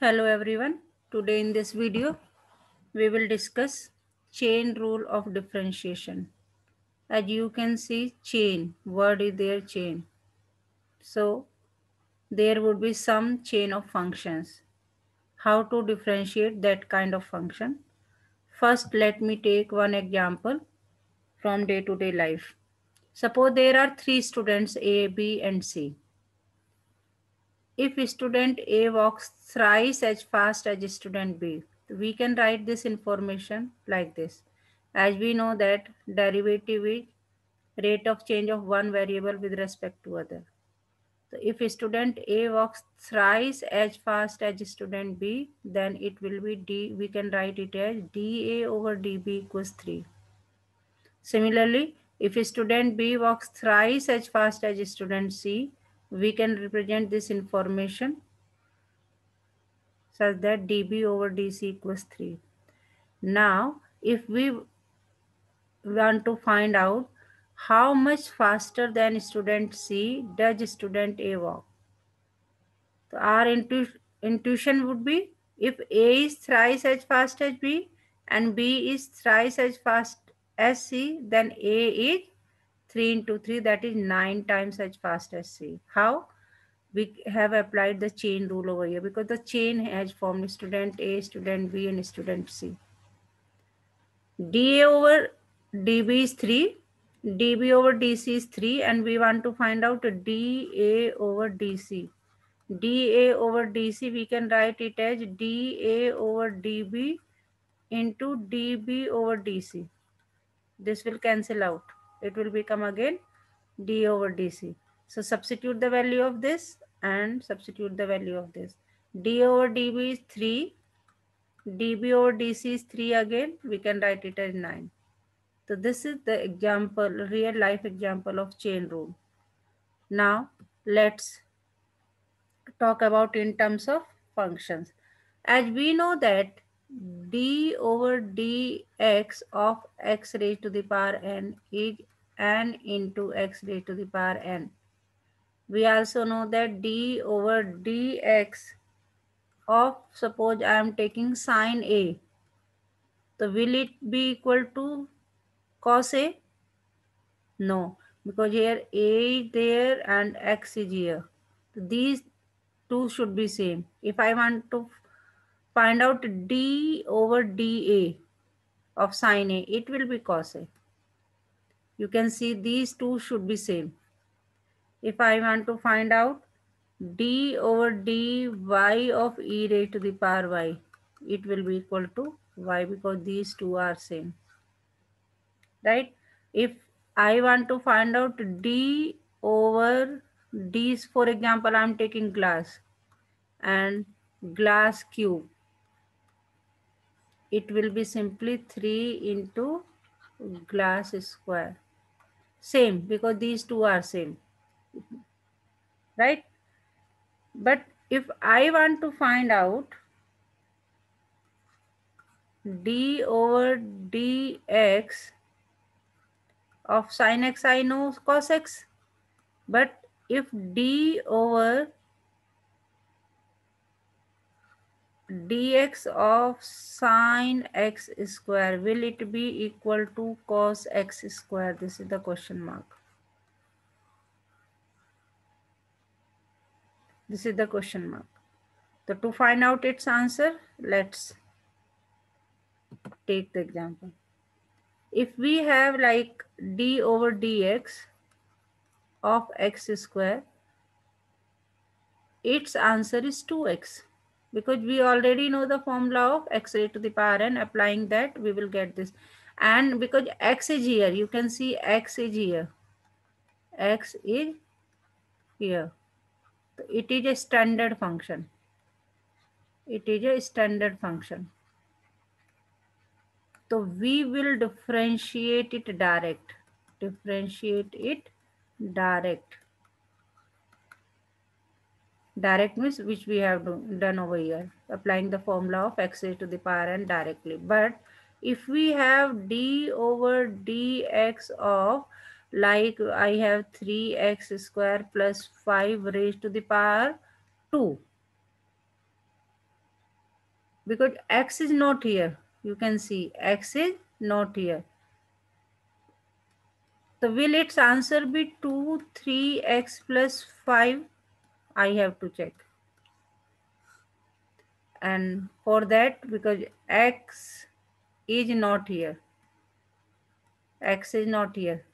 Hello everyone. Today in this video, we will discuss chain rule of differentiation. As you can see, chain, word is there chain. So there would be some chain of functions. How to differentiate that kind of function? First, let me take one example from day-to-day life. Suppose there are three students A, B and C. If student A walks thrice as fast as student B, we can write this information like this. As we know that derivative is rate of change of one variable with respect to other. So if student A walks thrice as fast as student B, then it will be D. We can write it as dA over dB equals 3. Similarly, if student B walks thrice as fast as student C, we can represent this information such that dB over dC equals 3. Now, if we want to find out how much faster than student C does student A walk, so our intuition would be if A is thrice as fast as B and B is thrice as fast as C, then A is 3 into 3, that is 9 times as fast as C. How? We have applied the chain rule over here because the chain has formed student A, student B and student C. dA over dB is 3, dB over dC is 3 and we want to find out dA over dC. dA over dC we can write it as dA over dB into dB over dC. This will cancel out. It will become again d over dC. So substitute the value of this and substitute the value of this. d over dB is 3. dB over dC is 3 again. We can write it as 9. So this is the example, real life example of chain rule. Now let's talk about in terms of functions. As we know that d over dx of x raised to the power n is n into x raised to the power n. We also know that d over dx of, suppose I am taking sine A. So will it be equal to cos A? No, because here A is there and X is here. So these two should be same. If I want to find out D over dA of sine A, it will be cos A. You can see these two should be same. If I want to find out d over dy of e raised to the power y, it will be equal to y because these two are same, right? If I want to find out d over d, for example, I am taking glass and glass cube, it will be simply 3 into glass square. Same because these two are same, right? But if I want to find out d over dx of sin x, I know cos x. But if d over dx of sin x square, will it be equal to cos x square? This is the question mark. This is the question mark. So to find out its answer, let's take the example. If we have like d over dx of x square, its answer is 2x because we already know the formula of x raised to the power n. Applying that, we will get this. And because x is here, you can see x is here. X is here. It is a standard function. It is a standard function. So we will differentiate it direct. Differentiate it direct. Direct means which we have done over here, applying the formula of x raised to the power n directly. But if we have d over dx of, like I have 3x square plus 5 raised to the power 2. because x is not here. You can see x is not here. So will its answer be 2, 3x plus 5? I have to check. And for that, because x is not here. X is not here.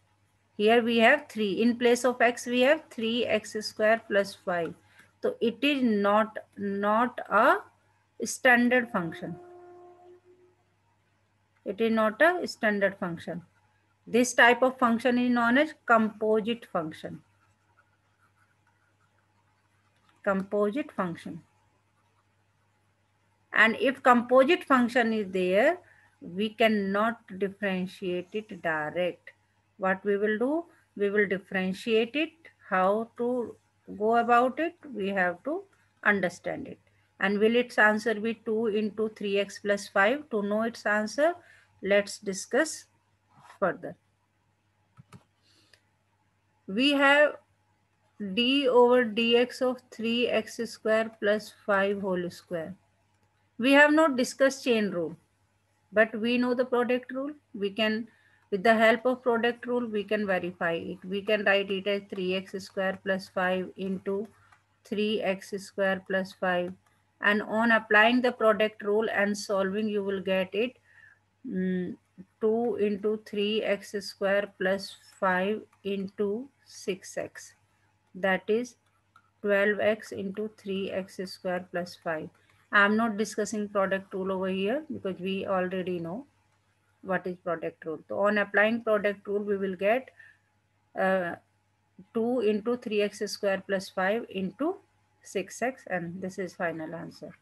Here we have 3. In place of x, we have 3x square plus 5. So it is not a standard function. It is not a standard function. This type of function is known as composite function. Composite function. And if composite function is there, we cannot differentiate it direct. What we will do, we will differentiate it. How to go about it, we have to understand it. And will its answer be 2 into 3x plus 5? To know its answer, let's discuss further. We have d over dx of 3x square plus 5 whole square. We have not discussed chain rule, but we know the product rule. We can, with the help of product rule, we can verify it. We can write it as 3x square plus 5 into 3x square plus 5. And on applying the product rule and solving, you will get it 2 into 3x square plus 5 into 6x. That is 12x into 3x square plus 5. I am not discussing product rule over here because we already know what is product rule. So on applying product rule, we will get uh, 2 into 3x square plus 5 into 6x, and this is final answer.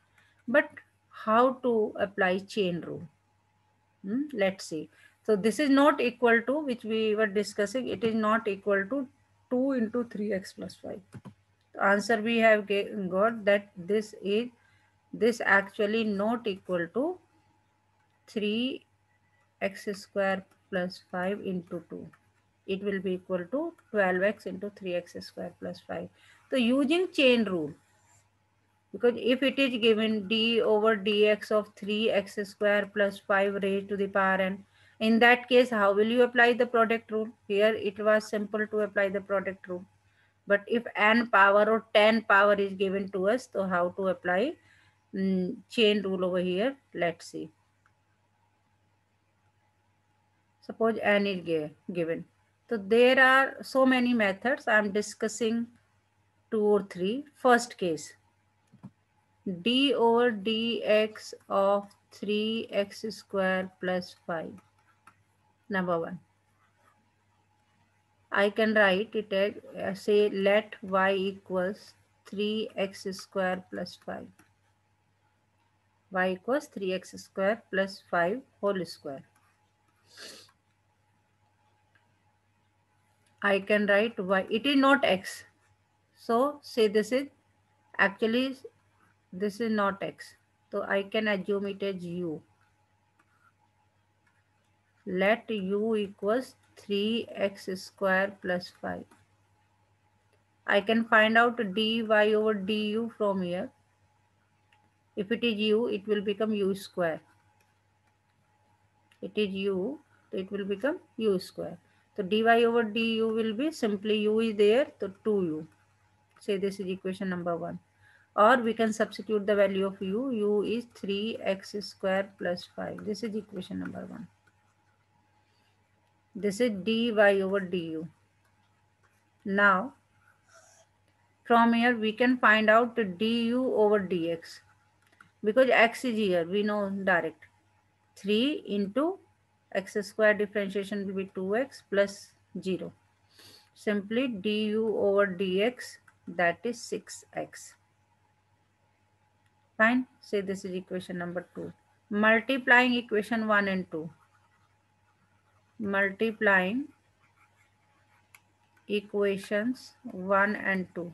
But how to apply chain rule? Let's see. So this is not equal to, which we were discussing, it is not equal to 2 into 3x plus 5. The answer we have got that this actually not equal to 3x square plus 5 into 2. It will be equal to 12x into 3x square plus 5. So using chain rule, because if it is given d over dx of 3x square plus 5 raised to the power n, in that case, how will you apply the product rule? Here it was simple to apply the product rule. But if n power or 10 power is given to us, so how to apply chain rule over here? Let's see. Suppose n is given. So there are so many methods. I am discussing 2 or 3. First case, d over dx of 3x square plus 5. Number 1. I can write it as say let y equals 3x square plus 5. Y equals 3x square plus 5 whole square. I can write y. It is not x. So say this is actually this is not x. So I can assume it as u. Let u equals 3x square plus 5. I can find out dy over du from here. If it is u, it will become u square. It is u, so it will become u square. So dy over du will be simply u is there, so 2u. Say this is equation number 1. Or we can substitute the value of u. U is 3x square plus 5. This is equation number 1. This is dy over du. Now, from here we can find out du over dx. Because x is here, we know direct. 3 into x square differentiation will be 2x plus 0. Simply du over dx, that is 6x. Fine. Say this is equation number 2. Multiplying equation 1 and 2. Multiplying equations 1 and 2.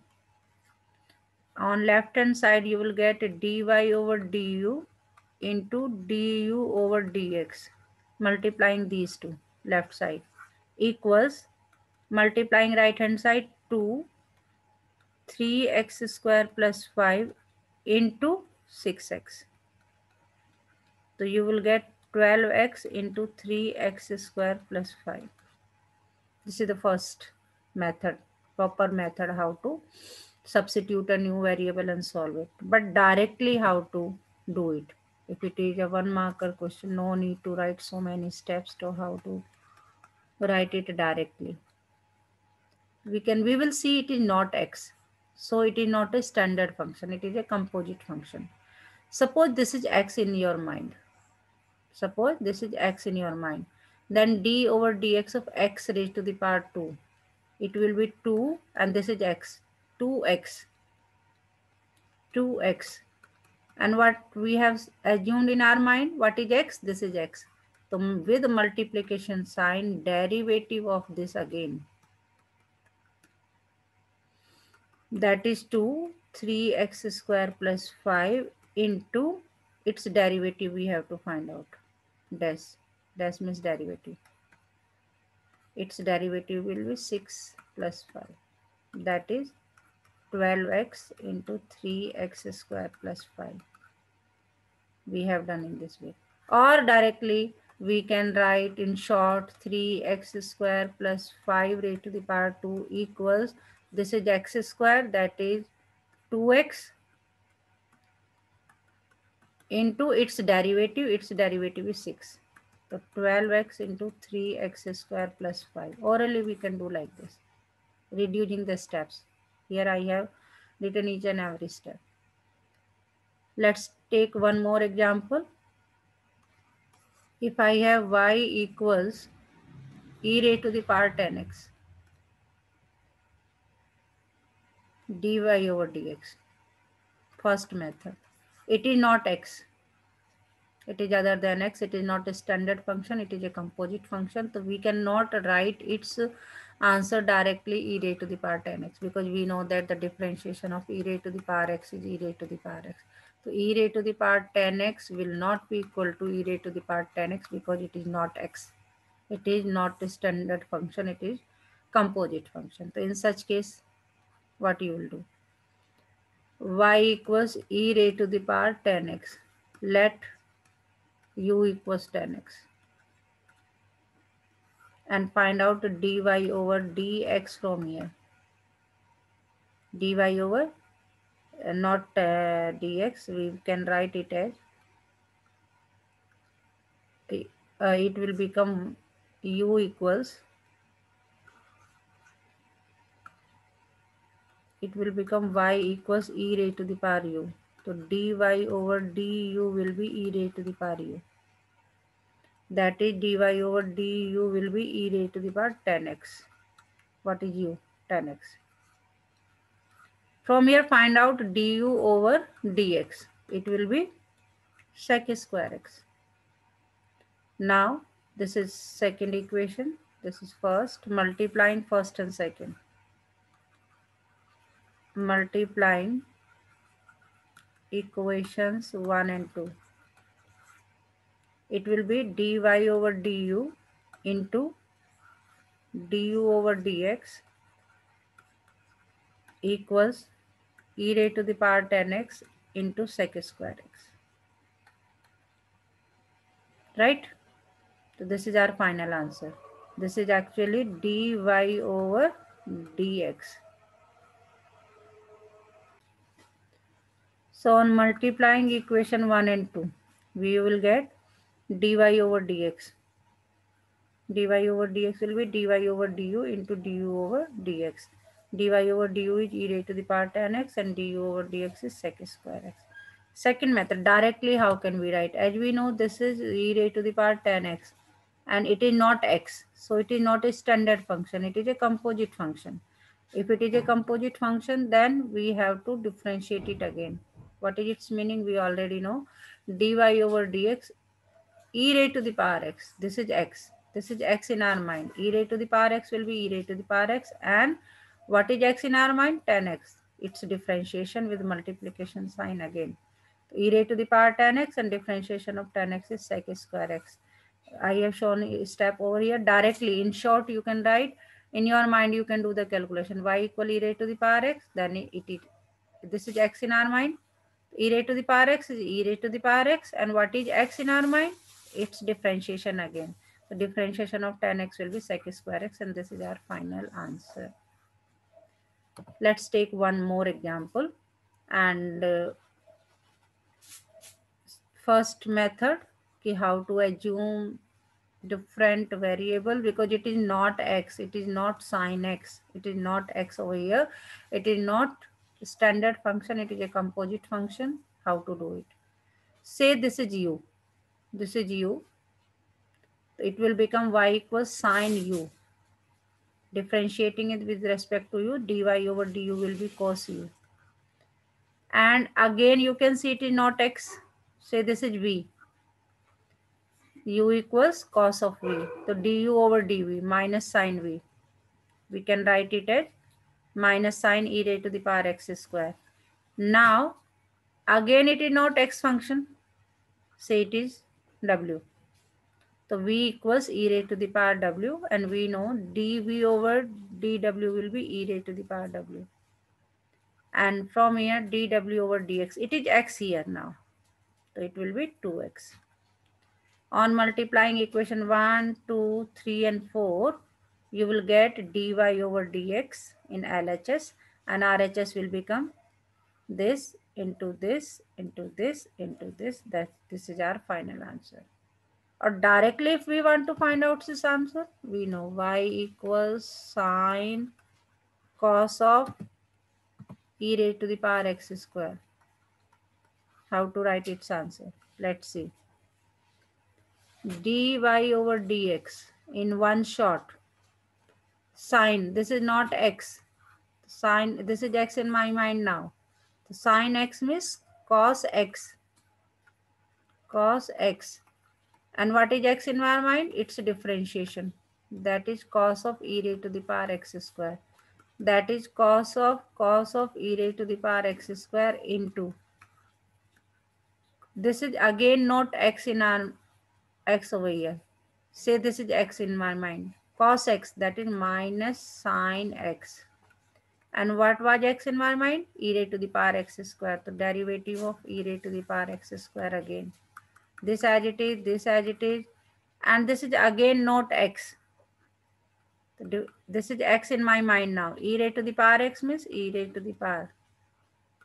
On left hand side you will get dy over du into du over dx. Multiplying these two, left side, equals multiplying right hand side 2 3x square plus 5 into 6x. So you will get 12x into 3x square plus 5. This is the first method, proper method how to substitute a new variable and solve it. But directly how to do it. If it is a one marker question, no need to write so many steps to how to write it directly. We will see it is not x. So it is not a standard function, it is a composite function. Suppose this is x in your mind. Suppose this is x in your mind. Then d over dx of x raised to the power 2. It will be 2 and this is x. 2x. 2x. And what we have assumed in our mind, what is x? This is x. So with multiplication sign, derivative of this again. That is 2, 3x square plus 5 into its derivative we have to find out. Dash. Dash means derivative. Its derivative will be 6 plus 5. That is 12x into 3x square plus 5. We have done in this way. Or directly we can write in short 3x square plus 5 raised to the power 2 equals, this is x square, that is 2x into its derivative is 6. So 12x into 3x square plus 5. Orally we can do like this, reducing the steps. Here I have written each and every step. Let's take one more example. If I have y equals e raised to the power 10x dy over dx, first method, it is not x, it is other than x, it is not a standard function, it is a composite function. So we cannot write its answer directly e raised to the power 10x, because we know that the differentiation of e raised to the power x is e raised to the power x. So e raised to the power 10x will not be equal to e raised to the power 10x because it is not x. It is not a standard function, it is composite function. So in such case, what you will do? Y equals e raised to the power 10x. Let u equals 10x. And find out dy over dx from here. Dy over, not dx, we can write it as, it will become u equals, it will become y equals e raised to the power u. So dy over du will be e raised to the power u. That is dy over du will be e raised to the power 10x. What is u? 10x. From here find out du over dx. It will be sec square x. Now this is second equation. This is first, multiplying first and second. Multiplying equations 1 and 2. It will be dy over du into du over dx equals e raised to the power 10x into sec square x. Right? So this is our final answer. This is actually dy over dx. So on multiplying equation 1 and 2, we will get dy over dx. Dy over dx will be dy over du into du over dx. Dy over du is e raised to the power 10x and du over dx is sec square x. Second method, directly how can we write? As we know, this is e raised to the power 10x and it is not x. So it is not a standard function, it is a composite function. If it is a composite function, then we have to differentiate it again. What is its meaning? We already know. Dy over dx, e raised to the power x. This is x. This is x in our mind. E raised to the power x will be e raised to the power x. And what is x in our mind? 10x. Its differentiation with multiplication sign again. E raised to the power 10x and differentiation of 10x is sec square x. I have shown a step over here directly. In short, you can write in your mind, you can do the calculation. Y equal e raised to the power x, then it this is x in our mind. E raised to the power x is e raised to the power x, and what is x in our mind? Its differentiation again. The differentiation of tan x will be sec square x, and this is our final answer. Let's take one more example. And first method, how to assume different variable, because it is not x, it is not sine x, it is not x over here, it is not standard function, it is a composite function. How to do it? Say this is u, this is u, it will become y equals sine u. Differentiating it with respect to u, dy over du will be cos u. And again you can see it is not x. Say this is v, u equals cos of v. So du over dv minus sine v. We can write it as minus sine e raised to the power x square. Now again it is not x function. Say it is w. So v equals e raised to the power w, and we know dv over dw will be e raised to the power w. And from here dw over dx, it is x here now. So it will be 2x. On multiplying equation 1, 2, 3 and 4, you will get dy over dx in LHS, and RHS will become this into this into this into this. That this is our final answer. Or directly if we want to find out this answer, we know y equals sine cos of e raised to the power x square. How to write its answer? Let's see. Dy over dx in one shot. Sine, this is not x. Sine, this is x in my mind now. So sine x means cos x. Cos x. And what is x in our mind? It's differentiation. That is cos of e raised to the power x square. That is cos of e raised to the power x square into. This is again not x in our x over here. Say this is x in my mind. Cos x, that is minus sine x. And what was x in my mind? E raised to the power x square. The derivative of e raised to the power x square again. This as it is, this as it is. And this is again not x. This is x in my mind now. E raised to the power x means e raised to the power.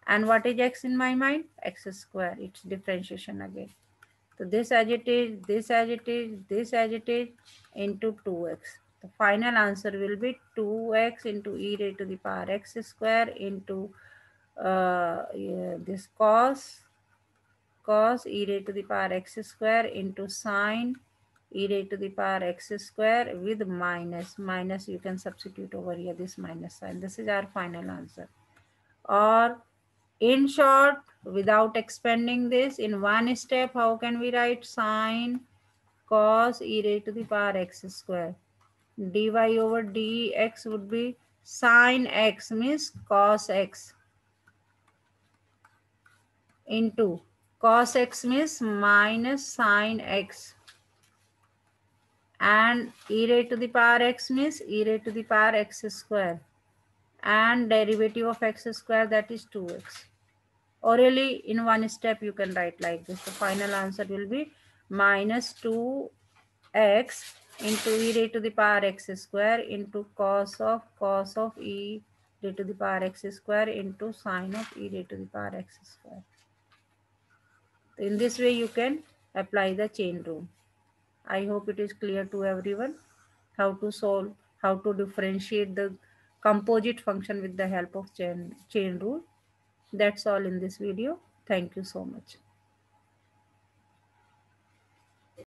And what is x in my mind? X square. It's differentiation again. So this as it is, this as it is, this as it is into 2x. The final answer will be 2x into e raised to the power x square into this cos e raised to the power x square into sine e raised to the power x square with minus you can substitute over here this minus sign. This is our final answer. Or in short, without expanding this, in one step, how can we write sine cos e raised to the power x square? Dy over dx would be sine x means cos x into cos x means minus sine x, and e raised to the power x means e raised to the power x square, and derivative of x square, that is 2x. Orally in one step you can write like this. The final answer will be minus 2x into e raised to the power x square into cos of e raised to the power x square into sine of e raised to the power x square. In this way you can apply the chain rule. I hope it is clear to everyone how to solve, how to differentiate the composite function with the help of chain rule. That's all in this video. Thank you so much.